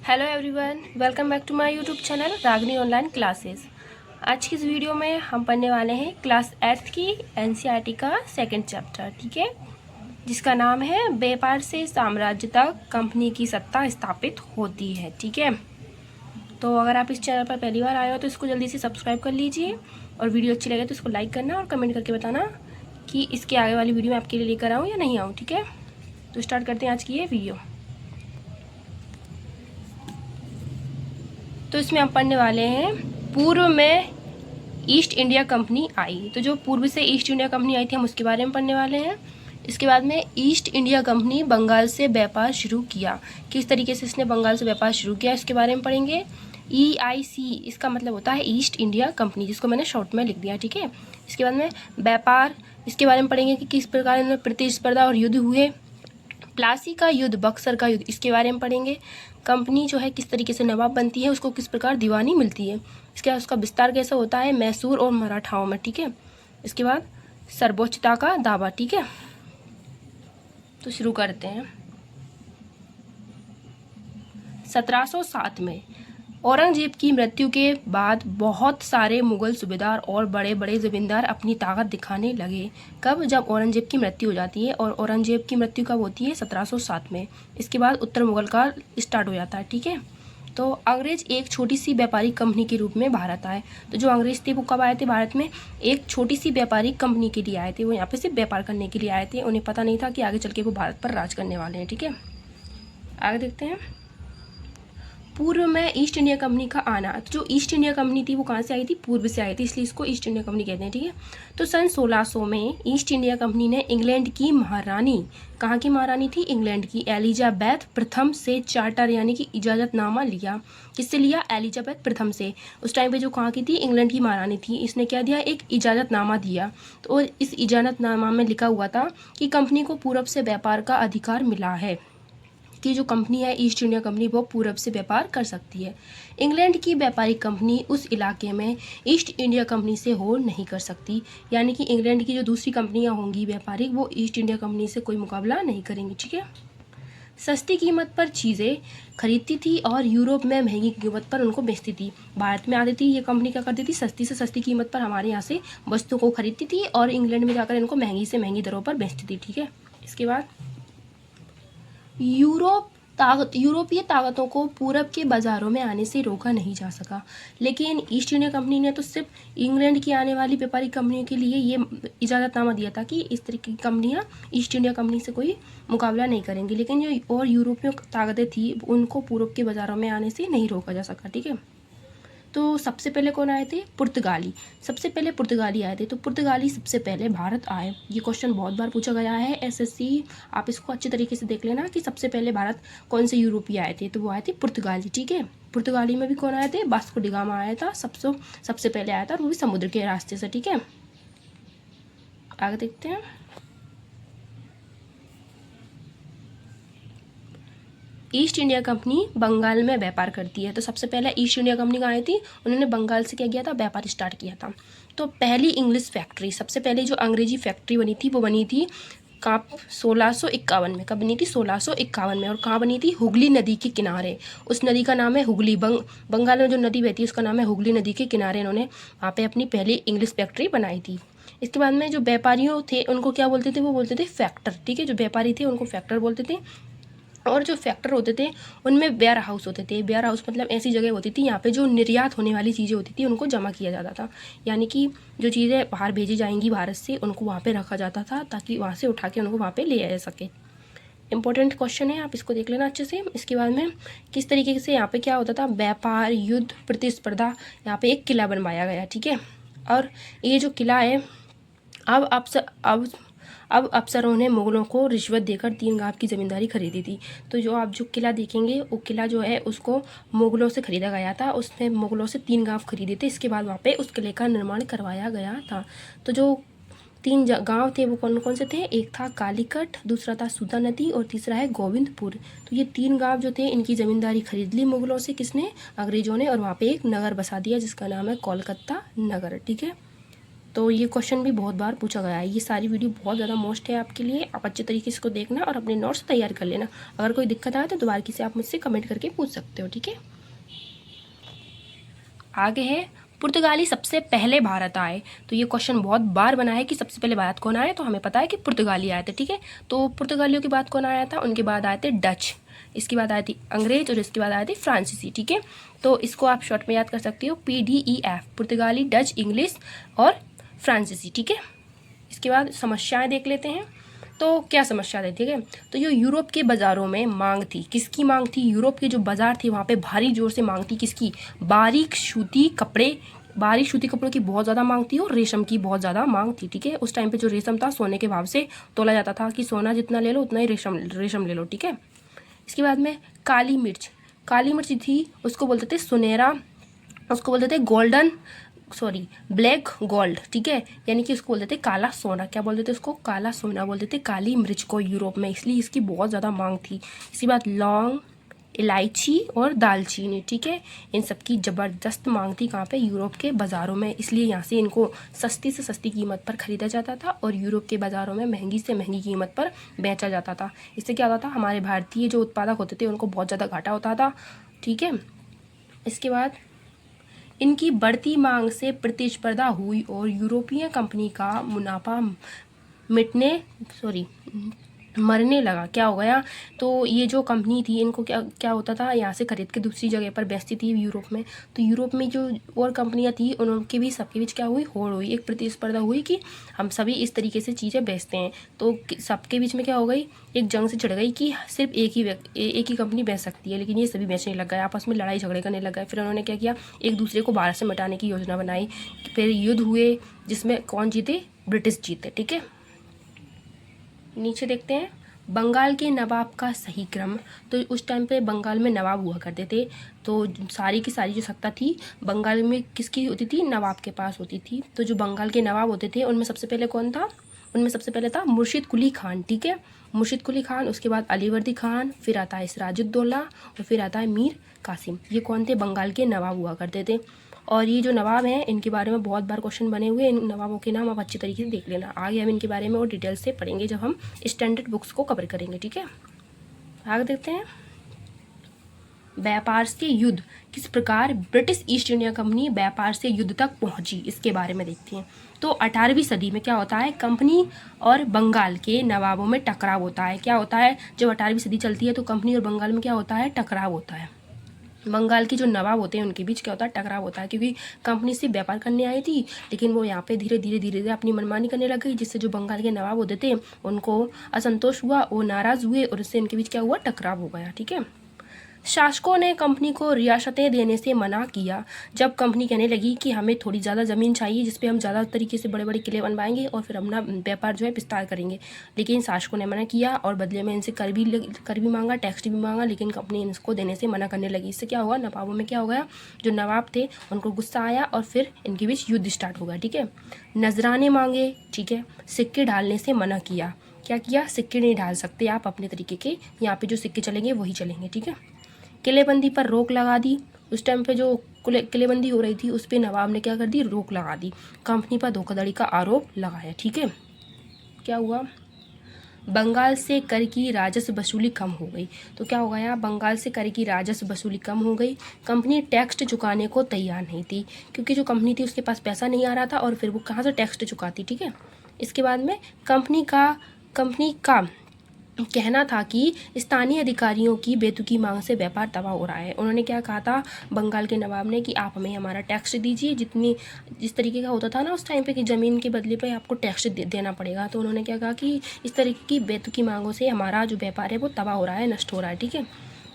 Hello everyone, welcome back to my YouTube channel Ragni online classes. आज की इस video में हम पढ़ने वाले हैं क्लास 8th की एनसीईआरटी का सेकंड चैप्टर, ठीक है, जिसका नाम है व्यापार से साम्राज्य तक कंपनी की सत्ता स्थापित होती है। ठीक है, तो अगर आप इस चैनल पर पहली बार आए हो तो इसको जल्दी से सब्सक्राइब कर लीजिए और वीडियो अच्छी लगे तो इसको लाइक करना और कमेंट करके बताना कि इसके आगे वाली वीडियो मैं आपके लिए लेकर आऊँ या नहीं आऊँ। ठीक है, तो स्टार्ट करते हैं आज की ये वीडियो। तो इसमें हम पढ़ने वाले हैं पूर्व में ईस्ट इंडिया कंपनी आई। तो जो पूर्व से ईस्ट इंडिया कंपनी आई थी हम उसके बारे में पढ़ने वाले हैं। इसके बाद में ईस्ट इंडिया कंपनी बंगाल से व्यापार शुरू किया, किस तरीके से इसने बंगाल से व्यापार शुरू किया इसके बारे में पढ़ेंगे। EIC इसका मतलब होता है ईस्ट इंडिया कंपनी, जिसको मैंने शॉर्ट में लिख दिया। ठीक है, इसके बाद में व्यापार, इसके बारे में पढ़ेंगे कि किस प्रकार इनमें प्रतिस्पर्धा और युद्ध हुए। प्लासी का युद्ध, बक्सर का युद्ध, इसके बारे में पढ़ेंगे। कंपनी जो है किस तरीके से नवाब बनती है, उसको किस प्रकार दीवानी मिलती है, इसके बाद उसका विस्तार कैसा होता है मैसूर और मराठाओं में। ठीक है, इसके बाद सर्वोच्चता का दावा। ठीक है, तो शुरू करते हैं। 1707 में औरंगजेब की मृत्यु के बाद बहुत सारे मुगल सूबेदार और बड़े बड़े जमींदार अपनी ताकत दिखाने लगे। कब? जब औरंगजेब की मृत्यु हो जाती है, और औरंगजेब की मृत्यु कब होती है? 1707 में। इसके बाद उत्तर मुगल काल स्टार्ट हो जाता है। ठीक है, तो अंग्रेज एक छोटी सी व्यापारिक कंपनी के रूप में भारत आए। तो जो अंग्रेज थे वो कब आए थे भारत में? एक छोटी सी व्यापारिक कंपनी के लिए आए थे। वो यहाँ पे सिर्फ व्यापार करने के लिए आए थे, उन्हें पता नहीं था कि आगे चल के वो भारत पर राज करने वाले हैं। ठीक है, आगे देखते हैं। पूर्व में ईस्ट इंडिया कंपनी का आना। तो जो ईस्ट इंडिया कंपनी थी वो कहाँ से आई थी? पूर्व से आई थी, इसलिए इसको ईस्ट इंडिया कंपनी कहते हैं। ठीक है, तो सन 1600 में ईस्ट इंडिया कंपनी ने इंग्लैंड की महारानी, कहाँ की महारानी थी? इंग्लैंड की, एलिजाबेथ प्रथम से चार्टर यानी कि इजाज़तनामा लिया। किससे लिया? एलिजाबेथ प्रथम से। उस टाइम पे जो कहाँ की थी? इंग्लैंड की महारानी थी। इसने क्या दिया? एक इजाज़तनामा दिया। तो इस इजाज़तनामा में लिखा हुआ था कि कंपनी को पूरब से व्यापार का अधिकार मिला है, कि जो कंपनी है ईस्ट इंडिया कंपनी वो पूरब से व्यापार कर सकती है। इंग्लैंड की व्यापारिक कंपनी उस इलाके में ईस्ट इंडिया कंपनी से हो नहीं कर सकती, यानी कि इंग्लैंड की जो दूसरी कंपनियां होंगी व्यापारिक वो ईस्ट इंडिया कंपनी से कोई मुकाबला नहीं करेंगी। ठीक है, सस्ती कीमत पर चीज़ें खरीदती थी और यूरोप में महंगी कीमत पर उनको बेचती थी। भारत में आती थी ये कंपनी, क्या करती थी? सस्ती से सस्ती कीमत पर हमारे यहाँ से वस्तुओं को खरीदती थी और इंग्लैंड में जाकर इनको महंगी से महंगी दरों पर बेचती थी। ठीक है, इसके बाद यूरोपीय ताकतों को पूरब के बाज़ारों में आने से रोका नहीं जा सका, लेकिन ईस्ट इंडिया कंपनी ने तो सिर्फ इंग्लैंड की आने वाली व्यापारिक कंपनियों के लिए ये इजाज़तनामा दिया था कि इस तरीके की कंपनियां ईस्ट इंडिया कंपनी से कोई मुकाबला नहीं करेंगी, लेकिन जो और यूरोपीय ताकतें थी उनको पूरब के बाज़ारों में आने से नहीं रोका जा सका। ठीक है, तो सबसे पहले कौन आए थे? पुर्तगाली। सबसे पहले पुर्तगाली आए थे। तो पुर्तगाली सबसे पहले भारत आए। ये क्वेश्चन बहुत बार पूछा गया है एसएससी, आप इसको अच्छे तरीके से देख लेना कि सबसे पहले भारत कौन से यूरोपीय आए थे। तो वो आए थे पुर्तगाली। ठीक है, पुर्तगाली में भी कौन आए थे? वास्को डी गामा आया था, सबसे पहले आया था, वो भी समुद्र के रास्ते से। ठीक है, आगे देखते हैं। ईस्ट इंडिया कंपनी बंगाल में व्यापार करती है। तो सबसे पहले ईस्ट इंडिया कंपनी का आई थी, उन्होंने बंगाल से क्या किया था? व्यापार स्टार्ट किया था। तो पहली इंग्लिश फैक्ट्री, सबसे पहले जो अंग्रेजी फैक्ट्री बनी थी वो बनी थी कब? 1651 में। कब बनी थी? 1651 में। और कहाँ बनी थी? हुगली नदी के किनारे। उस नदी का नाम है हुगली। बंगाल में जो नदी बहती है उसका नाम है हुगली। नदी के किनारे इन्होंने वहाँ पे अपनी पहली इंग्लिश फैक्ट्री बनाई थी। इसके बाद में जो व्यापारियों थे उनको क्या बोलते थे? वो बोलते थे फैक्टर। ठीक है, जो व्यापारी थे उनको फैक्टर बोलते थे। और जो फैक्टर होते थे उनमें वेयर हाउस होते थे। वेयर हाउस मतलब ऐसी जगह होती थी यहाँ पे जो निर्यात होने वाली चीज़ें होती थी उनको जमा किया जाता था, यानी कि जो चीज़ें बाहर भेजी जाएंगी भारत से उनको वहाँ पे रखा जाता था ताकि वहाँ से उठा के उनको वहाँ पे ले आया जा सके। इंपॉर्टेंट क्वेश्चन है, आप इसको देख लेना अच्छे से। इसके बाद में किस तरीके से यहाँ पे क्या होता था? व्यापार, युद्ध, प्रतिस्पर्धा। यहाँ पे एक किला बनवाया गया। ठीक है, और ये जो किला है अब अफसरों ने मुगलों को रिश्वत देकर 3 गांव की ज़मींदारी खरीदी थी। तो जो आप जो किला देखेंगे वो किला जो है उसको मुगलों से ख़रीदा गया था। उसने मुगलों से 3 गांव खरीदे थे, इसके बाद वहाँ पे उस किले का निर्माण करवाया गया था। तो जो 3 गांव थे वो कौन कौन से थे? एक था कालीकट, दूसरा था सुधा नदी और तीसरा है गोविंदपुर। तो ये 3 गांव जो थे इनकी ज़मींदारी खरीद ली मुगलों से। किसने? अंग्रेजों ने। और वहाँ पे एक नगर बसा दिया जिसका नाम है कोलकाता नगर। ठीक है, तो ये क्वेश्चन भी बहुत बार पूछा गया है। ये सारी वीडियो बहुत ज़्यादा मोस्ट है आपके लिए, आप अच्छे तरीके से इसको देखना और अपने नोट्स तैयार कर लेना। अगर कोई दिक्कत आए तो दोबारा किसी आप मुझसे कमेंट करके पूछ सकते हो, ठीक है। आगे है, पुर्तगाली सबसे पहले भारत आए। तो ये क्वेश्चन बहुत बार बना है कि सबसे पहले भारत कौन आए, तो हमें पता है कि पुर्तगाली आए थे, ठीक है। तो पुर्तगालियों के बाद कौन आया था, उनके बाद आए थे डच, इसके बाद आई थी अंग्रेज और इसके बाद आए थे फ्रांसीसी, ठीक है। तो इसको आप शॉर्ट में याद कर सकते हो PDEF, पुर्तगाली, डच, इंग्लिश और फ्रांसीसी, ठीक है। इसके बाद समस्याएं देख लेते हैं। तो क्या समस्या थी, ठीक है। तो जो यूरोप के बाज़ारों में मांग थी, किसकी मांग थी, यूरोप के जो बाज़ार थे वहाँ पे भारी जोर से मांग थी, किसकी, बारीक सूती कपड़ों की बहुत ज़्यादा मांग थी और रेशम की बहुत ज़्यादा मांग थी, ठीक है। उस टाइम पे जो रेशम था सोने के भाव से तोला जाता था कि सोना जितना ले लो उतना ही रेशम ले लो, ठीक है। इसके बाद में काली मिर्च थी, उसको बोलते थे सुनहरा, उसको बोलते थे ब्लैक गोल्ड, ठीक है। यानी कि उसको बोलते थे काला सोना। क्या बोलते थे उसको, काला सोना बोलते थे काली मिर्च को यूरोप में, इसलिए इसकी बहुत ज़्यादा मांग थी। इसके बाद लौंग, इलायची और दालचीनी, ठीक है। इन सब की ज़बरदस्त मांग थी कहाँ पे, यूरोप के बाज़ारों में, इसलिए यहाँ से इनको सस्ती से सस्ती कीमत पर ख़रीदा जाता था और यूरोप के बाज़ारों में महंगी से महंगी कीमत पर बेचा जाता था। इससे क्या होता था, हमारे भारतीय जो उत्पादक होते थे उनको बहुत ज़्यादा घाटा होता था, ठीक है। इसके बाद इनकी बढ़ती मांग से प्रतिस्पर्धा हुई और यूरोपीय कंपनी का मुनाफा मरने लगा। क्या हो गया, तो ये जो कंपनी थी इनको क्या होता था, यहाँ से खरीद के दूसरी जगह पर बेचती थी यूरोप में। तो यूरोप में जो और कंपनियाँ थी उनके भी सबके बीच क्या हुई, होड़ हुई, एक प्रतिस्पर्धा हुई कि हम सभी इस तरीके से चीज़ें बेचते हैं। तो सबके बीच में क्या हो गई, एक जंग से छिड़ गई कि सिर्फ एक ही कंपनी बेच सकती है, लेकिन ये सभी बेचने लग गए, आपस में लड़ाई झगड़े करने लग गए। फिर उन्होंने क्या किया, एक दूसरे को भारत से मिटाने की योजना बनाई। फिर युद्ध हुए जिसमें कौन जीते, ब्रिटिश जीते, ठीक है। नीचे देखते हैं बंगाल के नवाब का सही क्रम। तो उस टाइम पे बंगाल में नवाब हुआ करते थे, तो सारी की सारी जो सत्ता थी बंगाल में किसकी होती थी, नवाब के पास होती थी। तो जो बंगाल के नवाब होते थे उनमें सबसे पहले कौन था, उनमें सबसे पहले था मुर्शिद कुली खान, ठीक है। मुर्शिद कुली खान, उसके बाद अलीवर्दी खान, फिर आता है सिराजुद्दौला और फिर आता है मीर कासिम। ये कौन थे, बंगाल के नवाब हुआ करते थे। और ये जो नवाब हैं इनके बारे में बहुत बार क्वेश्चन बने हुए हैं, इन नवाबों के नाम आप अच्छी तरीके से देख लेना। आगे हम इनके बारे में और डिटेल से पढ़ेंगे जब हम स्टैंडर्ड बुक्स को कवर करेंगे, ठीक है। आगे देखते हैं, व्यापार से युद्ध, किस प्रकार ब्रिटिश ईस्ट इंडिया कंपनी व्यापार से युद्ध तक पहुंची, इसके बारे में देखते हैं। तो 18वीं सदी में क्या होता है, कंपनी और बंगाल के नवाबों में टकराव होता है। क्या होता है, जब 18वीं सदी चलती है तो कंपनी और बंगाल में क्या होता है, टकराव होता है। बंगाल के जो नवाब होते हैं उनके बीच क्या होता है, टकराव होता है, क्योंकि कंपनी से व्यापार करने आई थी लेकिन वो यहाँ पे धीरे धीरे अपनी मनमानी करने लग गई, जिससे जो बंगाल के नवाब होते थे उनको असंतोष हुआ, वो नाराज़ हुए और इससे इनके बीच क्या हुआ, टकराव हो गया, ठीक है। शासकों ने कंपनी को रियासतें देने से मना किया। जब कंपनी कहने लगी कि हमें थोड़ी ज़्यादा ज़मीन चाहिए जिस पे हम ज़्यादा तरीके से बड़े बड़े किले बनवाएंगे और फिर अपना व्यापार जो है विस्तार करेंगे, लेकिन शासकों ने मना किया और बदले में इनसे कर भी मांगा, टैक्स भी मांगा, लेकिन कंपनी इसको देने से मना करने लगी। इससे क्या हुआ, नवाबों में क्या हो गया, जो नवाब थे उनको गुस्सा आया और फिर इनके बीच युद्ध स्टार्ट हो गया, ठीक है। नजराने मांगे, ठीक है, सिक्के डालने से मना किया। क्या किया, सिक्के नहीं डाल सकते आप अपने तरीके के, यहाँ पे जो सिक्के चलेंगे वही चलेंगे, ठीक है। किलेबंदी पर रोक लगा दी। उस टाइम पे जो किलेबंदी हो रही थी उस पर नवाब ने क्या कर दी, रोक लगा दी, कंपनी पर धोखाधड़ी का आरोप लगाया, ठीक है। क्या हुआ, बंगाल से कर की राजस्व वसूली कम हो गई। तो क्या हो गया, बंगाल से कर की राजस्व वसूली कम हो गई। कंपनी टैक्स चुकाने को तैयार नहीं थी, क्योंकि जो कंपनी थी उसके पास पैसा नहीं आ रहा था और फिर वो कहाँ से टैक्स चुकाती, ठीक है। इसके बाद में कंपनी का कहना था कि स्थानीय अधिकारियों की बेतुकी मांग से व्यापार तबाह हो रहा है। उन्होंने क्या कहा था, बंगाल के नवाब ने, कि आप हमें हमारा टैक्स दीजिए, जिस तरीके का होता था ना उस टाइम पे कि ज़मीन के बदले पे आपको टैक्स देना पड़ेगा। तो उन्होंने क्या कहा कि इस तरीके की बेतुकी मांगों से हमारा जो व्यापार है वो तबाह हो रहा है, नष्ट हो रहा है, ठीक है।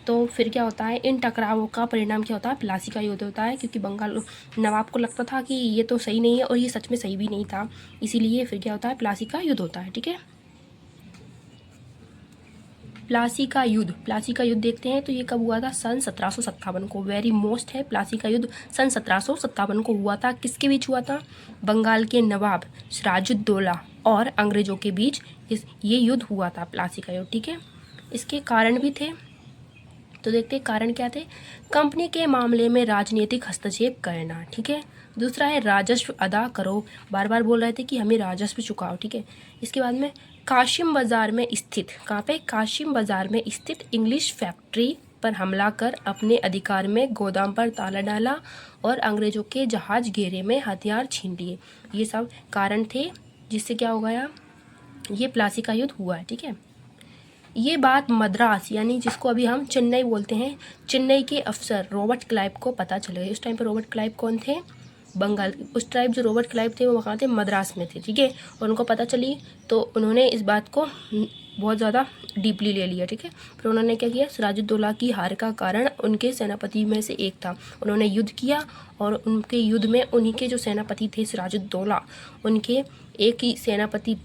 तो फिर क्या होता है, इन टकरावों का परिणाम क्या होता है, प्लासी का युद्ध होता है, क्योंकि बंगाल नवाब को लगता था कि ये तो सही नहीं है और ये सच में सही भी नहीं था, इसीलिए फिर क्या होता है, प्लासी का युद्ध होता है, ठीक है। प्लासी का युद्ध देखते हैं। तो ये कब हुआ था, सन 1757 को। वेरी मोस्ट है, प्लासी का युद्ध सन 1757 को हुआ था। किसके बीच हुआ था, बंगाल के नवाब सिराजुद्दौला और अंग्रेजों के बीच ये युद्ध हुआ था, प्लासी का युद्ध, ठीक है। इसके कारण भी थे, तो देखते हैं कारण क्या थे। कंपनी के मामले में राजनीतिक हस्तक्षेप करना, ठीक है। दूसरा है राजस्व अदा करो, बार बार बोल रहे थे कि हमें राजस्व चुकाओ, ठीक है। इसके बाद में काशिम बाज़ार में स्थित, कहाँ पे, काशिम बाज़ार में स्थित इंग्लिश फैक्ट्री पर हमला कर अपने अधिकार में गोदाम पर ताला डाला और अंग्रेज़ों के जहाज़ घेरे में हथियार छीन लिए। ये सब कारण थे जिससे क्या हो गया, ये प्लासी का युद्ध हुआ है, ठीक है। ये बात मद्रास यानी जिसको अभी हम चेन्नई बोलते हैं, चेन्नई के अफसर रॉबर्ट क्लाइव को पता चल गई। उस टाइम पर रॉबर्ट क्लाइव कौन थे, बंगाल, उस टाइम जो रॉबर्ट क्लाइव थे वो कहाँ थे, मद्रास में थे, ठीक है। और उनको पता चली तो उन्होंने इस बात को बहुत ज़्यादा डीपली ले लिया, ठीक है। फिर उन्होंने क्या किया, सिराजुद्दौला की हार का कारण उनके सेनापति में से एक था, उन्होंने युद्ध किया और उनके युद्ध में उन्हीं के जो सेनापति थे सिराजुद्दौला, उनके एक ही सेनापति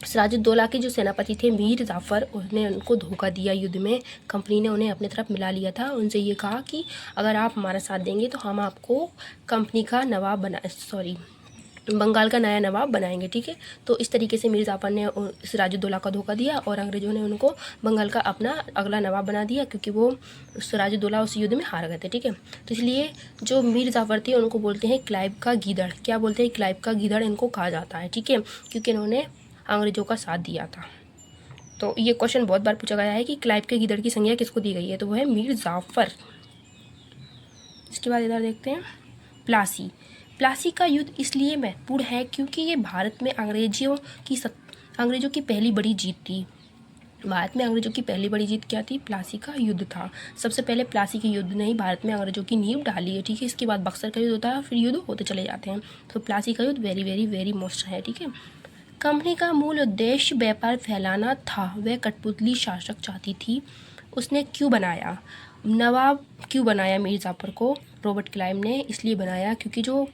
सिराजुद्दौला के जो सेनापति थे मीर जाफ़र, उसने उनको धोखा दिया युद्ध में। कंपनी ने उन्हें अपनी तरफ मिला लिया था, उनसे ये कहा कि अगर आप हमारा साथ देंगे तो हम आपको कंपनी का नवाब बंगाल का नया नवाब बनाएंगे, ठीक है। तो इस तरीके से मीर जाफ़र ने सिराजुद्दौला का धोखा दिया और अंग्रेज़ों ने उनको बंगाल का अपना अगला नवाब बना दिया, क्योंकि वो सिराजुद्दौला उस युद्ध में हार गए थे, ठीक है। तो इसलिए जो मीर जाफ़र थे उनको बोलते हैं क्लाइव का गीदड़। क्या बोलते हैं, क्लाइव का गीदड़ इनको कहा जाता है, ठीक है, क्योंकि इन्होंने अंग्रेज़ों का साथ दिया था। तो ये क्वेश्चन बहुत बार पूछा गया है कि क्लाइव के गीदड़ की संज्ञा किसको दी गई है, तो वो है मीर जाफ़र। इसके बाद इधर देखते हैं प्लासी। प्लासी का युद्ध इसलिए महत्वपूर्ण है क्योंकि ये भारत में अंग्रेज़ों की पहली बड़ी जीत थी। भारत में अंग्रेज़ों की पहली बड़ी जीत क्या थी, प्लासी का युद्ध था। सबसे पहले प्लासी के युद्ध ने ही भारत में अंग्रेज़ों की नींव डाली है, ठीक है। इसके बाद बक्सर का युद्ध होता है, फिर युद्ध होते चले जाते हैं। तो प्लासी का युद्ध वेरी वेरी वेरी मोस्ट है, ठीक है। कंपनी का मूल उद्देश्य व्यापार फैलाना था, वह कठपुतली शासक चाहती थी। उसने क्यों बनाया, नवाब क्यों बनाया मीर जाफ़र को, रॉबर्ट क्लाइव ने इसलिए बनाया क्योंकि जो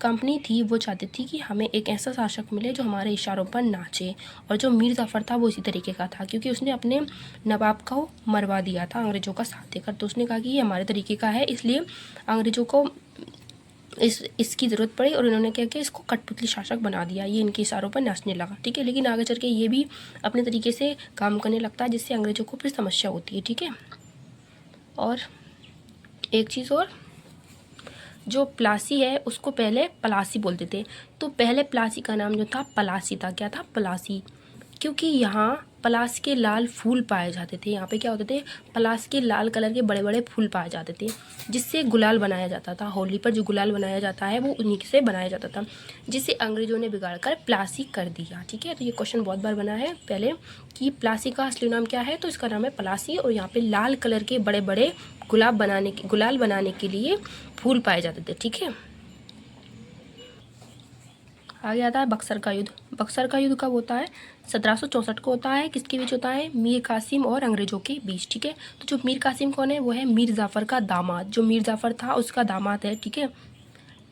कंपनी थी वो चाहती थी कि हमें एक ऐसा शासक मिले जो हमारे इशारों पर नाचे। और जो मीर जाफ़र था वो इसी तरीके का था, क्योंकि उसने अपने नवाब को मरवा दिया था अंग्रेज़ों का साथ देकर। तो उसने कहा कि ये हमारे तरीके का है, इसलिए अंग्रेज़ों को इसकी ज़रूरत पड़ी और इन्होंने क्या किया, इसको कठपुतली शासक बना दिया, ये इनके इशारों पर नाचने लगा, ठीक है। लेकिन आगे चल के ये भी अपने तरीके से काम करने लगता है, जिससे अंग्रेज़ों को फिर समस्या होती है, ठीक है। और एक चीज़ और, जो प्लासी है उसको पहले पलासी बोलते थे। तो पहले प्लासी का नाम जो था पलासी था, क्या था, पलासी, क्योंकि यहाँ पलास के लाल फूल पाए जाते थे। यहाँ पे क्या होते थे, पलास के लाल कलर के बड़े बड़े फूल पाए जाते थे, जिससे गुलाल बनाया जाता था। होली पर जो गुलाल बनाया जाता है वो उन्हीं से बनाया जाता था, जिसे अंग्रेज़ों ने बिगाड़ कर प्लासी कर दिया, ठीक है। तो ये क्वेश्चन बहुत बार बना है पहले कि प्लासी का असली नाम क्या है, तो इसका नाम है पलासी। और यहाँ पे लाल कलर के बड़े बड़े गुलाल बनाने के लिए फूल पाए जाते थे, ठीक है। आगे आता है बक्सर का युद्ध। बक्सर का युद्ध कब होता है, 1764 को होता है। किसके बीच होता है, मीर कासिम और अंग्रेज़ों के बीच, ठीक है। तो जो मीर कासिम कौन है, वो है मीर जाफ़र का दामाद, जो मीर जाफ़र था उसका दामाद है, ठीक है।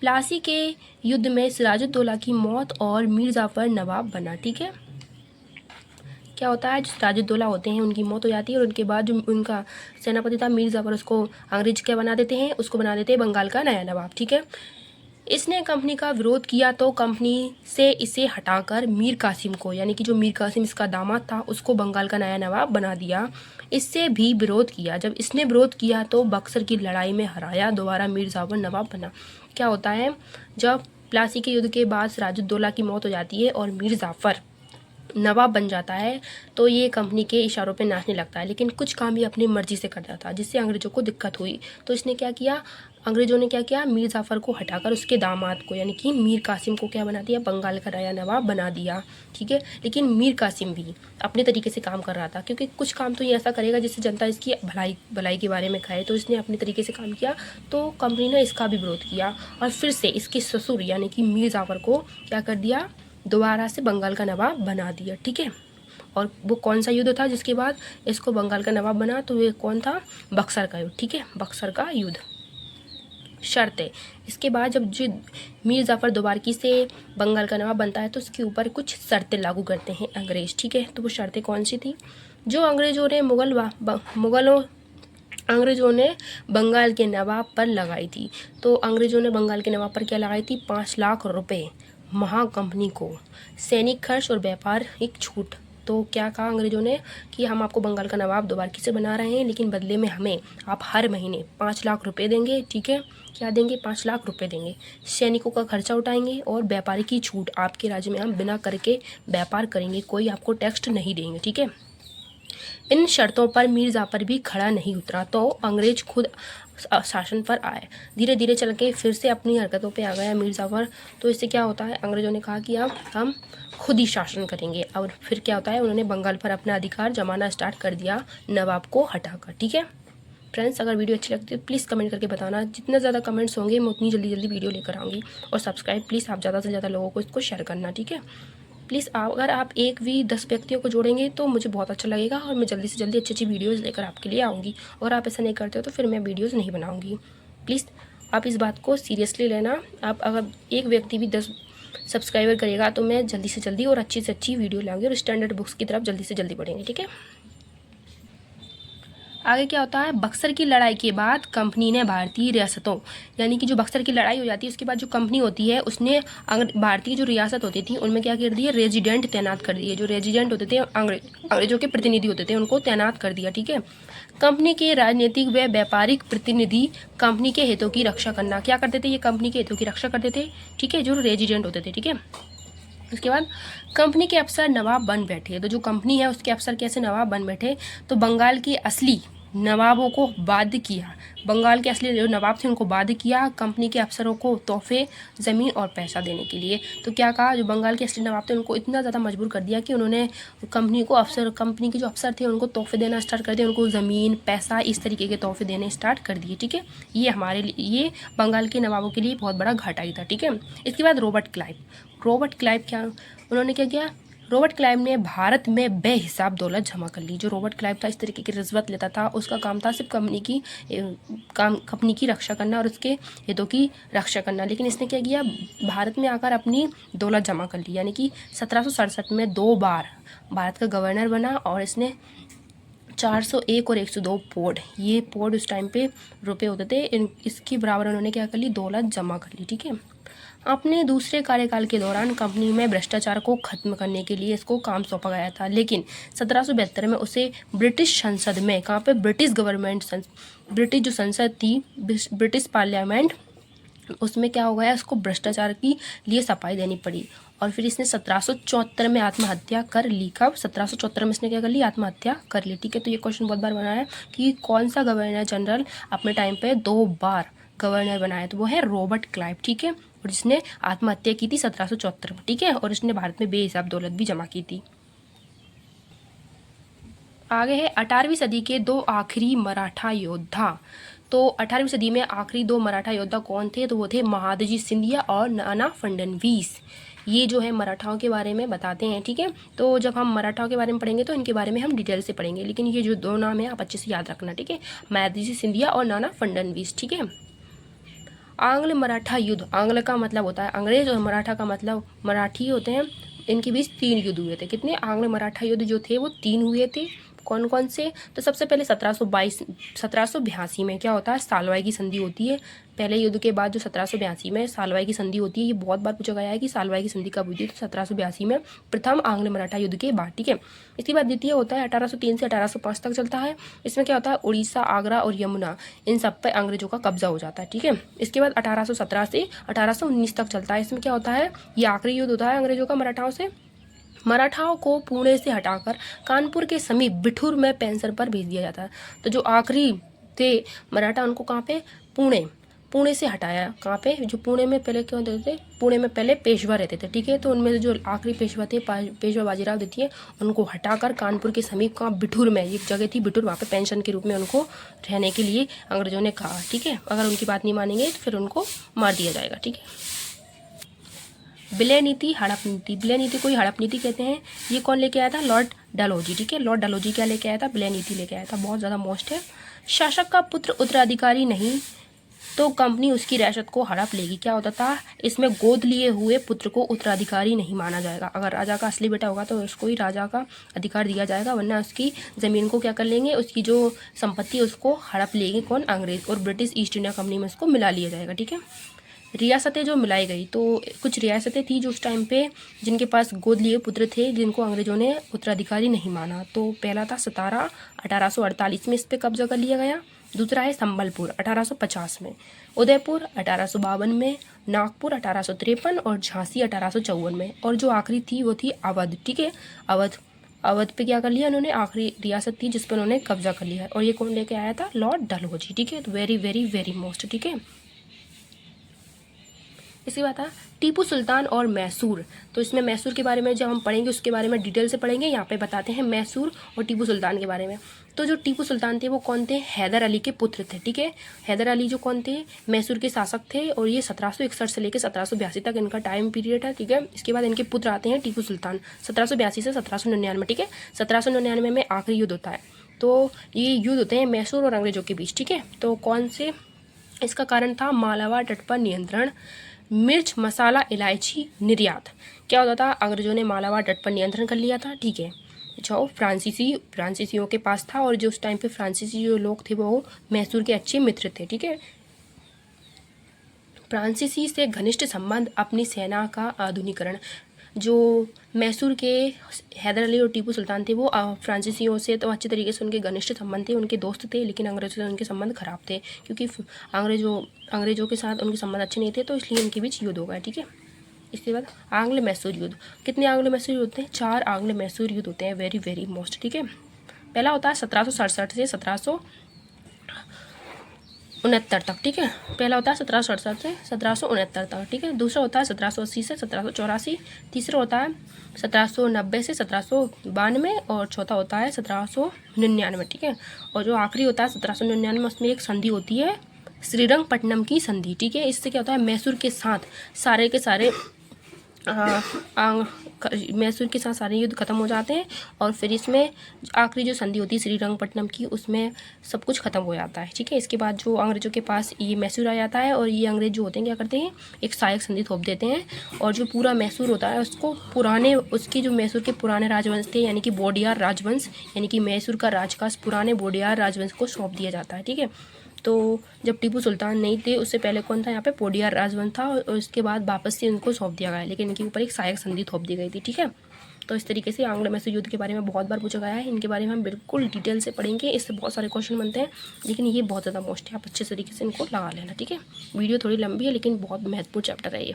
प्लासी के युद्ध में सिराजुद्दौला की मौत और मीर जाफ़र नवाब बना, ठीक है। क्या होता है, जो सिराजुद्दौला होते हैं उनकी मौत हो जाती है और उनके बाद जो उनका सेनापति था मीर जाफ़र, उसको अंग्रेज क्या बना देते हैं, उसको बना देते हैं बंगाल का नया नवाब, ठीक है। इसने कंपनी का विरोध किया तो कंपनी से इसे हटाकर मीर कासिम को, यानी कि जो मीर कासिम इसका दामाद था, उसको बंगाल का नया नवाब बना दिया। इससे भी विरोध किया, जब इसने विरोध किया तो बक्सर की लड़ाई में हराया, दोबारा मीर जाफ़र नवाब बना। क्या होता है, जब प्लासी के युद्ध के बाद सिराजुद्दौला की मौत हो जाती है और मीर जाफ़र नवाब बन जाता है, तो ये कंपनी के इशारों पे नाचने लगता है, लेकिन कुछ काम ये अपनी मर्जी से करता था, जिससे अंग्रेज़ों को दिक्कत हुई। तो इसने क्या किया, अंग्रेज़ों ने क्या किया, मीर जाफ़र को हटाकर उसके दामाद को, यानी कि मीर कासिम को क्या बना दिया, बंगाल का नया नवाब बना दिया, ठीक है। लेकिन मीर कासिम भी अपने तरीके से काम कर रहा था, क्योंकि कुछ काम तो ये ऐसा करेगा जिससे जनता इसकी भलाई के बारे में खाए। तो इसने अपने तरीके से काम किया, तो कंपनी ने इसका भी विरोध किया और फिर से इसके ससुर यानी कि मीर जाफ़र को क्या कर दिया, दोबारा से बंगाल का नवाब बना दिया, ठीक है। और वो कौन सा युद्ध था जिसके बाद इसको बंगाल का नवाब बना, तो ये कौन था, बक्सर का युद्ध, ठीक है, बक्सर का युद्ध। शर्तें, इसके बाद जब जो मीर जाफ़र दोबारकी से बंगाल का नवाब बनता है तो उसके ऊपर कुछ शर्तें लागू करते हैं अंग्रेज़, ठीक है। तो वो शर्तें कौन सी थी, जो अंग्रेज़ों ने बंगाल के नवाब पर लगाई थी। तो अंग्रेज़ों ने बंगाल के नवाब पर क्या लगाई थी, 5 लाख रुपए, महा कंपनी को सैनिक खर्च और व्यापारिक छूट। तो क्या कहा अंग्रेज़ों ने कि हम आपको बंगाल का नवाब दोबारा किसे बना रहे हैं, लेकिन बदले में हमें आप हर महीने 5 लाख रुपए देंगे। ठीक है, क्या देंगे? 5 लाख रुपए देंगे। सैनिकों का खर्चा उठाएंगे और व्यापारी की छूट, आपके राज्य में हम बिना कर के व्यापार करेंगे, कोई आपको टैक्स नहीं देंगे। ठीक है, इन शर्तों पर मीर जाफर भी खड़ा नहीं उतरा तो अंग्रेज खुद शासन पर आए। धीरे धीरे चल के फिर से अपनी हरकतों पे आ गया मीर जाफर। तो इससे क्या होता है, अंग्रेजों ने कहा कि अब हम खुद ही शासन करेंगे। और फिर क्या होता है, उन्होंने बंगाल पर अपना अधिकार जमाना स्टार्ट कर दिया नवाब को हटाकर। ठीक है फ्रेंड्स, अगर वीडियो अच्छी लगती है प्लीज़ कमेंट करके बताना। जितने ज़्यादा कमेंट्स होंगे मैं उतनी जल्दी जल्दी वीडियो लेकर आऊँगी। और सब्सक्राइब प्लीज़ आप ज़्यादा से ज़्यादा लोगों को इसको शेयर करना। ठीक है प्लीज़, अगर आप एक भी 10 व्यक्तियों को जोड़ेंगे तो मुझे बहुत अच्छा लगेगा और मैं जल्दी से जल्दी अच्छी अच्छी वीडियोज़ लेकर आपके लिए आऊँगी। और आप ऐसा नहीं करते हो तो फिर मैं वीडियोज़ नहीं बनाऊँगी। प्लीज़ आप इस बात को सीरियसली लेना। आप अगर एक व्यक्ति भी 10 सब्सक्राइबर करेगा तो मैं जल्दी से जल्दी और अच्छी से अच्छी वीडियो लाऊंगी और स्टैंडर्ड बुक्स की तरफ जल्दी से जल्दी बढ़ेंगे। ठीक है, आगे क्या होता है, बक्सर की लड़ाई के बाद कंपनी ने भारतीय रियासतों, यानी कि जो बक्सर की लड़ाई हो जाती है उसके बाद जो कंपनी होती है उसने भारतीय जो रियासत होती थी उनमें क्या कर दिया, रेजिडेंट तैनात कर दिए। जो रेजिडेंट होते थे अंग्रेजों के प्रतिनिधि होते थे उनको तैनात कर दिया। ठीक है, कंपनी के राजनीतिक व व्यापारिक प्रतिनिधि कंपनी के हितों की रक्षा करना, क्या करते थे, ये कंपनी के हितों की रक्षा करते थे। ठीक है, जो रेजिडेंट होते थे। ठीक है, उसके बाद कंपनी के अफसर नवाब बन बैठे। तो जो कंपनी है उसके अफसर कैसे नवाब बन बैठे, तो बंगाल के असली नवाबों को बाध्य किया, बंगाल के असली जो नवाब थे उनको बाध्य किया कंपनी के अफसरों को तोहफे, ज़मीन और पैसा देने के लिए। तो क्या कहा, जो बंगाल के असली नवाब थे उनको इतना ज़्यादा मजबूर कर दिया कि उन्होंने कंपनी के जो अफसर थे उनको तोहफे देना स्टार्ट कर दिया, उनको ज़मीन, पैसा, इस तरीके के तोहफे देने स्टार्ट कर दिए। ठीक है, ये हमारे लिए, ये बंगाल के नवाबों के लिए बहुत बड़ा घाटा ही था। ठीक है, इसके बाद रॉबर्ट क्लाइव क्या, उन्होंने क्या किया, रॉबर्ट क्लाइव ने भारत में बेहिसाब दौलत जमा कर ली। जो रॉबर्ट क्लाइव था इस तरीके की रिश्वत लेता था, उसका काम था सिर्फ कंपनी की रक्षा करना और उसके हितों की रक्षा करना। लेकिन इसने क्या किया, भारत में आकर अपनी दौलत जमा कर ली। यानी कि 1767 में 2 बार भारत का गवर्नर बना और इसने 401 और 102 पोड, ये पोड उस टाइम पे रुपए होते थे, इसकी बराबर उन्होंने क्या कर ली, दौलत जमा कर ली। ठीक है, अपने दूसरे कार्यकाल के दौरान कंपनी में भ्रष्टाचार को खत्म करने के लिए इसको काम सौंपा गया था। लेकिन 1772 में उसे ब्रिटिश संसद में, कहाँ पे, ब्रिटिश जो संसद थी, ब्रिटिश पार्लियामेंट, उसमें क्या हो गया, इसको भ्रष्टाचार की लिए सफाई देनी पड़ी। और फिर इसने 1774 में आत्महत्या कर ली। कब, 1774 में इसने क्या कर ली, आत्महत्या कर ली। ठीक है, तो ये क्वेश्चन बहुत बार बना है कि कौन सा गवर्नर जनरल अपने टाइम पे 2 बार गवर्नर बनाया, तो वो है रॉबर्ट क्लाइव। ठीक है, और जिसने आत्महत्या की थी 1774 में। ठीक है, और इसने भारत में बेहिसाब दौलत भी जमा की थी। आगे है 18वीं सदी के 2 आखिरी मराठा योद्धा। तो 18वीं सदी में आखिरी 2 मराठा योद्धा कौन थे, तो वो थे महादजी सिंधिया और नाना फडणवीस। ये जो है मराठाओं के बारे में बताते हैं। ठीक है, तो जब हम मराठाओं के बारे में पढ़ेंगे तो इनके बारे में हम डिटेल से पढ़ेंगे, लेकिन ये जो 2 नाम है आप अच्छे से याद रखना। ठीक है, महादजी सिंधिया और नाना फडणवीस। ठीक है, आंग्ल मराठा युद्ध, आंग्ल का मतलब होता है अंग्रेज और मराठा का मतलब मराठी होते हैं। इनके बीच 3 युद्ध हुए थे। कितने आंग्ल मराठा युद्ध जो थे वो 3 हुए थे। कौन कौन से, तो सबसे पहले 1782 में क्या होता है, सालवाई की संधि होती है। पहले युद्ध के बाद जो 1782 में सालवाई की संधि होती है, ये बहुत बार पूछा गया है कि सालवाई की संधि कब हुई थी, तो 1782 में, प्रथम आंग्ल मराठा युद्ध के बाद। ठीक है, इसके बाद द्वितीय होता है 1803 से 1805 तक चलता है। इसमें क्या होता है, उड़ीसा, आगरा और यमुना, इन सब पर अंग्रेजों का कब्जा हो जाता है। ठीक है, इसके बाद 1817 से 1819 तक चलता है। इसमें क्या होता है, ये आखिरी युद्ध होता है अंग्रेजों का मराठाओं से। मराठाओं को पुणे से हटाकर कानपुर के समीप बिठूर में पेंशन पर भेज दिया जाता है। तो जो आखिरी थे मराठा, उनको कहाँ पे, पुणे से हटाया। कहाँ पे, जो पुणे में पहले क्यों रहते थे, पुणे में पहले पेशवा रहते थे। ठीक है, तो उनमें से जो आखिरी पेशवा थे, पेशवा बाजीराव द्वितीय, उनको हटाकर कानपुर के समीप, कहाँ, बिठूर में, एक जगह थी बिठूर, वहाँ पे पेंशन के रूप में उनको रहने के लिए अंग्रेजों ने कहा। ठीक है, अगर उनकी बात नहीं मानेंगे तो फिर उनको मार दिया जाएगा। ठीक है, विलय नीति, हड़प नीति। विलय नीति को ही हड़प नीति कहते हैं। ये कौन लेके आया था, लॉर्ड डलहौजी। ठीक है, लॉर्ड डलहौजी क्या लेके आया था, विलय नीति लेके आया था। बहुत ज़्यादा मोस्ट है। शासक का पुत्र उत्तराधिकारी नहीं तो कंपनी उसकी रियासत को हड़प लेगी। क्या होता था, इसमें गोद लिए हुए पुत्र को उत्तराधिकारी नहीं माना जाएगा। अगर राजा का असली बेटा होगा तो उसको ही राजा का अधिकार दिया जाएगा, वरना उसकी ज़मीन को क्या कर लेंगे, उसकी जो संपत्ति उसको हड़प लेंगे कौन, अंग्रेज, और ब्रिटिश ईस्ट इंडिया कंपनी में उसको मिला लिया जाएगा। ठीक है, रियासतें जो मिलाई गई, तो कुछ रियासतें थी जो उस टाइम पे जिनके पास गोद लिए पुत्र थे, जिनको अंग्रेजों ने उत्तराधिकारी नहीं माना। तो पहला था सतारा 1848 में इस पर कब्जा कर लिया गया। दूसरा है संबलपुर 1850 में, उदयपुर 1852 में, नागपुर 1853 और झांसी 1854 में, और जो आखिरी थी वो थी अवध। ठीक है, अवध पे क्या कर लिया उन्होंने, आखिरी रियासत थी जिस पर उन्होंने कब्जा कर लिया है। और ये कौन लेके आया था, लॉर्ड डलहौजी। ठीक है, तो वेरी वेरी वेरी मोस्ट। ठीक है, इसके बाद था टीपू सुल्तान और मैसूर। तो इसमें मैसूर के बारे में जब हम पढ़ेंगे उसके बारे में डिटेल से पढ़ेंगे। यहाँ पे बताते हैं मैसूर और टीपू सुल्तान के बारे में। तो जो टीपू सुल्तान थे वो कौन थे, हैदर अली के पुत्र थे। ठीक है, हैदर अली जो कौन थे, मैसूर के शासक थे, और ये 1761 से लेकर 1782 तक इनका टाइम पीरियड है। ठीक है, इसके बाद इनके पुत्र आते हैं टीपू सुल्तान 1782 से 1799। ठीक है, 1799 में आखिरी युद्ध होता है। तो ये युद्ध होते हैं मैसूर और अंग्रेजों के बीच। ठीक है, तो कौन से, इसका कारण था मालाबार तट पर नियंत्रण, मिर्च मसाला इलायची निर्यात। क्या होता था, अंग्रेजों ने मालाबार तट पर नियंत्रण कर लिया था। ठीक है, जो फ्रांसीसियों के पास था, और जो उस टाइम पे फ्रांसीसी जो लोग थे वो मैसूर के अच्छे मित्र थे। ठीक है, फ्रांसीसी से घनिष्ठ संबंध, अपनी सेना का आधुनिकीकरण। जो मैसूर के हैदर अली और टीपू सुल्तान थे वो फ्रांसीसियों से तो अच्छे तरीके से उनके घनिष्ठ संबंध थे, उनके दोस्त थे, लेकिन अंग्रेजों से उनके संबंध खराब थे, क्योंकि अंग्रेजों के साथ उनके संबंध अच्छे नहीं थे, तो इसलिए उनके बीच युद्ध हो गया। ठीक है, इसके बाद आंग्ल मैसूर युद्ध। कितने आंग्ल मैसूर युद्ध होते हैं, 4 आंग्ल मैसूर युद्ध होते हैं, वेरी वेरी मोस्ट। ठीक है, पहला होता है 1767 से 1769 तक। ठीक है, पहला होता है 1767 से 1769 तक। ठीक है, दूसरा होता है 1780 से 1784, तीसरा होता है 1790 से 1792, और चौथा होता है 1799। ठीक है, और जो आखिरी होता है 1799 में, उसमें एक संधि होती है श्रीरंगपट्टनम की संधि। ठीक है, इससे क्या होता है, मैसूर के साथ सारे के सारे मैसूर के साथ सारे युद्ध खत्म हो जाते हैं, और फिर इसमें आखिरी जो संधि होती है श्रीरंगपट्टनम की, उसमें सब कुछ खत्म हो जाता है। ठीक है, इसके बाद जो अंग्रेजों के पास ये मैसूर आ जाता है, और ये अंग्रेज जो होते हैं क्या करते हैं, एक सहायक संधि थोप देते हैं, और जो पूरा मैसूर होता है उसको उसके जो मैसूर के पुराने राजवंश थे, यानी कि बोडियार राजवंश, यानी कि मैसूर का राजकाज पुराने बोडियार राजवंश को सौंप दिया जाता है। ठीक है, तो जब टीपू सुल्तान नहीं थे उससे पहले कौन था, यहाँ पे पोडियार राजवंश था, और उसके बाद वापस से उनको सौंप दिया गया, लेकिन इनके ऊपर एक सहायक संधि थोप दी गई थी। ठीक है, तो इस तरीके से आंग्ल मैसूर युद्ध के बारे में बहुत बार पूछा गया है, इनके बारे में हम बिल्कुल डिटेल से पढ़ेंगे, इससे बहुत सारे क्वेश्चन बनते हैं, लेकिन ये बहुत ज़्यादा मोस्ट है, आप अच्छे तरीके से इनको लगा लेना। ठीक है, वीडियो थोड़ी लंबी है लेकिन बहुत महत्वपूर्ण चैप्टर है ये।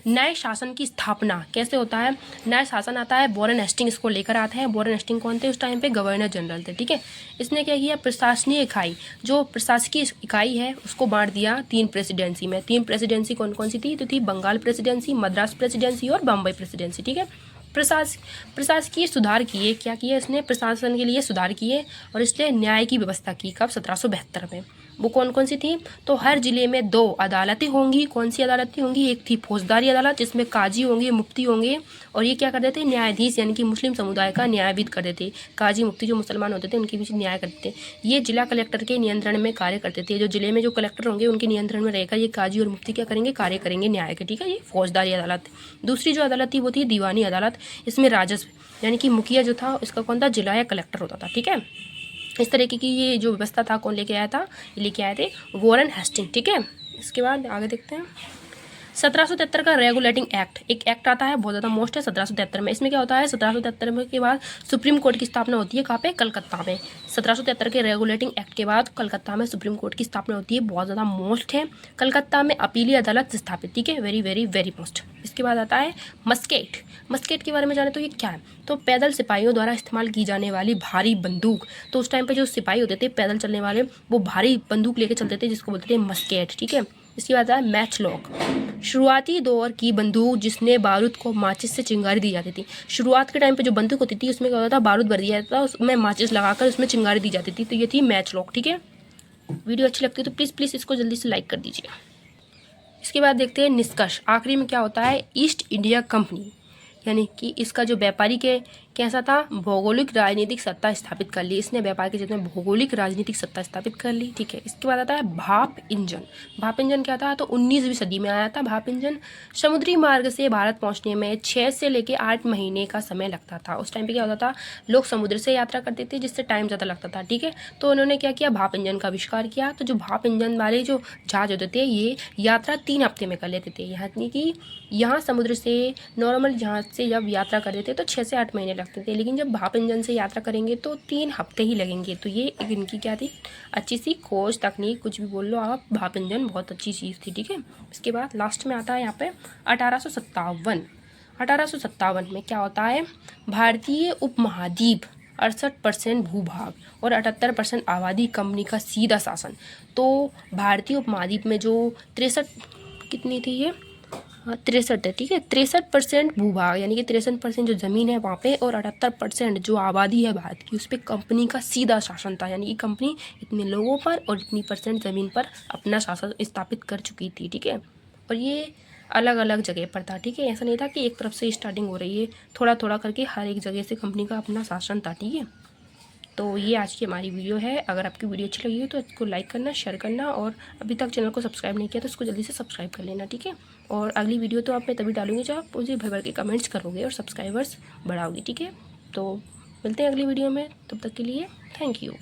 नए शासन की स्थापना कैसे होता है, नया शासन आता है, वॉरेन हेस्टिंग इसको लेकर आता है। वॉरेन हेस्टिंग कौन थे, उस टाइम पे गवर्नर जनरल थे। ठीक है, इसने क्या किया, प्रशासनिक इकाई, जो प्रशासकीय इकाई है उसको बांट दिया 3 प्रेसिडेंसी में। 3 प्रेसिडेंसी कौन कौन सी थी, तो थी बंगाल प्रेसिडेंसी, मद्रास प्रेसिडेंसी और बम्बई प्रेसिडेंसी। ठीक है, प्रशासकीय सुधार किए, क्या किए इसने, प्रशासन के लिए सुधार किए, और इसलिए न्याय की व्यवस्था की। कब, 1772 में। वो कौन कौन सी थी, तो हर जिले में 2 अदालतें होंगी। कौन सी अदालतें होंगी, एक थी फौजदारी अदालत जिसमें काजी होंगे, मुफ्ती होंगे, और ये क्या करते थे, न्यायाधीश, यानी कि मुस्लिम समुदाय का न्यायविद करते थे। काजी मुफ्ती जो मुसलमान होते थे उनके बीच न्याय करते थे। ये जिला कलेक्टर के नियंत्रण में कार्य करते थे, जो जिले में जो कलेक्टर होंगे उनके नियंत्रण में रहेगा ये काजी और मुफ्ती, क्या करेंगे, कार्य करेंगे न्याय के। ठीक है, ये फौजदारी अदालत। दूसरी जो अदालत थी वो थी दीवानी अदालत, इसमें राजस्व यानी कि मुखिया जो था इसका कौन था, जिला या कलेक्टर होता था। ठीक है, इस तरीके की ये जो व्यवस्था था कौन लेके आया था, ये लेके आए थे वॉरेन हेस्टिंग। ठीक है, इसके बाद आगे देखते हैं 1773 का रेगुलेटिंग एक्ट, एक एक्ट आता है बहुत ज़्यादा मोस्ट है 1773 में। इसमें क्या होता है, 1773 में के बाद सुप्रीम कोर्ट की स्थापना होती है, कहाँ पे, कलकत्ता में। 1773 के रेगुलेटिंग एक्ट के बाद कलकत्ता में सुप्रीम कोर्ट की स्थापना होती है, बहुत ज़्यादा मोस्ट है। कलकत्ता में अपीली अदालत स्थापित। ठीक है, वेरी वेरी वेरी मोस्ट। इसके बाद आता है मस्केट। मस्केट के बारे में जाने तो ये क्या है, तो पैदल सिपाहियों द्वारा इस्तेमाल की जाने वाली भारी बंदूक। तो उस टाइम पे जो सिपाही होते थे पैदल चलने वाले, वो भारी बंदूक लेके चलते थे, जिसको बोलते थे मस्केट। ठीक है, इसके बाद आता है मैच लॉक, शुरुआती दौर की बंदूक जिसने बारूद को माचिस से चिंगारी दी जाती थी। शुरुआत के टाइम पे जो बंदूक होती थी उसमें क्या होता था, बारूद भर दिया जाता था, उसमें माचिस लगाकर उसमें चिंगारी दी जाती थी, तो ये थी मैच लॉक। ठीक है, वीडियो अच्छी लगती है तो प्लीज़ इसको जल्दी से लाइक कर दीजिए। इसके बाद देखते हैं निष्कर्ष, आखिरी में क्या होता है, ईस्ट इंडिया कंपनी, यानी कि इसका जो व्यापारी के कैसा था? भौगोलिक राजनीतिक सत्ता स्थापित कर ली इसने, व्यापार के क्षेत्र में भौगोलिक राजनीतिक सत्ता स्थापित कर ली। ठीक है, इसके बाद आता है भाप इंजन। भाप इंजन क्या था? तो 19वीं सदी में आया था भाप इंजन। समुद्री मार्ग से भारत पहुंचने में 6 से लेकर 8 महीने का समय लगता था। उस टाइम पे क्या होता था, लोग समुद्र से यात्रा करते थे जिससे टाइम ज़्यादा लगता था। ठीक है, तो उन्होंने क्या किया, भाप इंजन का आविष्कार किया। तो जो भाप इंजन वाले जो जहाज होते थे ये यात्रा 3 हफ्ते में कर लेते थे। यानी कि यहाँ समुद्र से नॉर्मल जहाज से जब यात्रा करते थे तो 6 से 8 महीने लगते थे, लेकिन जब भाप इंजन से यात्रा करेंगे तो 3 हफ्ते ही लगेंगे। तो ये इनकी क्या थी, अच्छी सी खोज तकनीक, कुछ भी बोल लो आप, भाप इंजन बहुत अच्छी चीज़ थी। ठीक है, इसके बाद लास्ट में आता है यहाँ पे 1857। 1857 में क्या होता है, भारतीय उपमहाद्वीप 68% भूभाग और 78% आबादी कंपनी का सीधा शासन। तो भारतीय उपमहाद्वीप में जो 63 कितनी थी ये, 63 है। ठीक है, 63% भूभाग यानी कि 63% जो ज़मीन है वहाँ पे, और 78% जो आबादी है भारत की उस पर कंपनी का सीधा शासन था। यानी कि कंपनी इतने लोगों पर और इतनी % ज़मीन पर अपना शासन स्थापित कर चुकी थी। ठीक है, और ये अलग अलग जगह पर था। ठीक है, ऐसा नहीं था कि एक तरफ से स्टार्टिंग हो रही है, थोड़ा थोड़ा करके हर एक जगह से कंपनी का अपना शासन था। ठीक है, तो ये आज की हमारी वीडियो है। अगर आपकी वीडियो अच्छी लगी हो तो इसको लाइक करना, शेयर करना, और अभी तक चैनल को सब्सक्राइब नहीं किया तो इसको जल्दी से सब्सक्राइब कर लेना। ठीक है, और अगली वीडियो तो आप मैं तभी डालूंगी जब आप मुझे भर भर के कमेंट्स करोगे और सब्सक्राइबर्स बढ़ाओगे। ठीक है, तो मिलते हैं अगली वीडियो में, तब तक के लिए थैंक यू।